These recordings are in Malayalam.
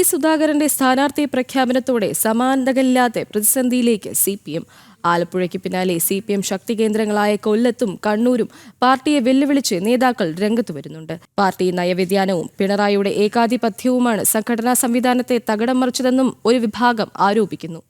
സുധാകരന്റെ സ്ഥാനാർത്ഥി പ്രഖ്യാപനത്തോടെ സമാനതകളില്ലാത്ത പ്രതിസന്ധിയിലേക്ക് CPM. ആലപ്പുഴയ്ക്ക് പിന്നാലെ CPM ശക്തി കേന്ദ്രങ്ങളായ കൊല്ലത്തും കണ്ണൂരും പാർട്ടിയെ വെല്ലുവിളിച്ച് നേതാക്കൾ രംഗത്തു വരുന്നുണ്ട്. പാർട്ടി നയവ്യതിയാനവും പിണറായിയുടെ ഏകാധിപത്യവുമാണ് സംഘടനാ സംവിധാനത്തെ തകിടം മറിച്ചതെന്നും ഒരു വിഭാഗം ആരോപിക്കുന്നു.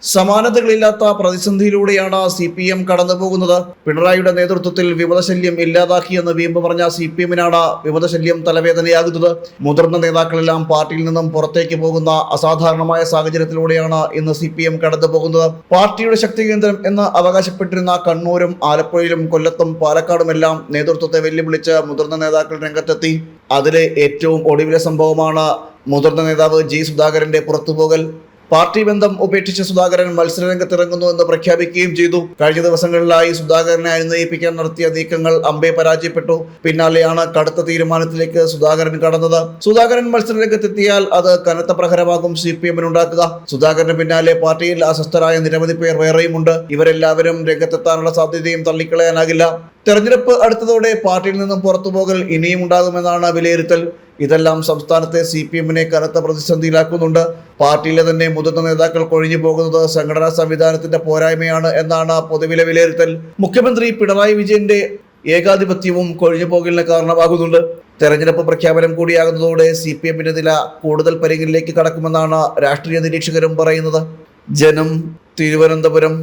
സമാനതകളില്ലാത്ത പ്രതിസന്ധിയിലൂടെയാണ് CPM കടന്നുപോകുന്നത്. പിണറായിയുടെ നേതൃത്വത്തിൽ വിമതശല്യം ഇല്ലാതാക്കിയെന്ന് വീമ്പ് പറഞ്ഞ CPMനാണ് വിമതശല്യം തലവേദനയാകുന്നത്. മുതിർന്ന നേതാക്കളെല്ലാം പാർട്ടിയിൽ നിന്നും പുറത്തേക്ക് പോകുന്ന അസാധാരണമായ സാഹചര്യത്തിലൂടെയാണ് ഇന്ന് CPM കടന്നുപോകുന്നത്. പാർട്ടിയുടെ ശക്തി കേന്ദ്രം എന്ന് അവകാശപ്പെട്ടിരുന്ന കണ്ണൂരും ആലപ്പുഴയിലും കൊല്ലത്തും പാലക്കാടുമെല്ലാം നേതൃത്വത്തെ വെല്ലുവിളിച്ച് മുതിർന്ന നേതാക്കൾ രംഗത്തെത്തി. അതിലെ ഏറ്റവും ഒടുവിലെ സംഭവമാണ് മുതിർന്ന നേതാവ് G. സുധാകരന്റെ പുറത്തുപോകൽ. പാർട്ടി ബന്ധം ഉപേക്ഷിച്ച സുധാകരൻ മത്സരരംഗത്തിറങ്ങുന്നുവെന്ന് പ്രഖ്യാപിക്കുകയും ചെയ്തു. കഴിഞ്ഞ ദിവസങ്ങളിലായി സുധാകരനെ അനുനയിപ്പിക്കാൻ നടത്തിയ നീക്കങ്ങൾ അമ്പേ പരാജയപ്പെട്ടു. പിന്നാലെയാണ് കടുത്ത തീരുമാനത്തിലേക്ക് സുധാകരൻ കടന്നത്. സുധാകരൻ മത്സരരംഗത്തെത്തിയാൽ അത് കനത്ത പ്രഹരമാകും CPMനുണ്ടാക്കുക. സുധാകരന് പിന്നാലെ പാർട്ടിയിൽ അസ്വസ്ഥരായ നിരവധി പേർ വേറെയുമുണ്ട്. ഇവരെല്ലാവരും രംഗത്തെത്താനുള്ള സാധ്യതയും തള്ളിക്കളയാനാകില്ല. തെരഞ്ഞെടുപ്പ് അടുത്തതോടെ പാർട്ടിയിൽ നിന്നും പുറത്തുപോകൽ ഇനിയും ഉണ്ടാകുമെന്നാണ് വിലയിരുത്തൽ. ഇതെല്ലാം സംസ്ഥാനത്തെ CPMനെ കനത്ത പ്രതിസന്ധിയിലാക്കുന്നുണ്ട്. പാർട്ടിയിലെ തന്നെ മുതിർന്ന നേതാക്കൾ കൊഴിഞ്ഞു പോകുന്നത് സംഘടനാ സംവിധാനത്തിന്റെ പോരായ്മയാണ് എന്നാണ് പൊതുവിലെ വിലയിരുത്തൽ. മുഖ്യമന്ത്രി പിണറായി വിജയന്റെ ഏകാധിപത്യവും കൊഴിഞ്ഞുപോകലിന് കാരണമാകുന്നുണ്ട്. തെരഞ്ഞെടുപ്പ് പ്രഖ്യാപനം കൂടിയാകുന്നതോടെ CPMന്റെ നില കൂടുതൽ പരിഗണനയിലേക്ക് കടക്കുമെന്നാണ് രാഷ്ട്രീയ നിരീക്ഷകരും പറയുന്നത്. ജനം, തിരുവനന്തപുരം.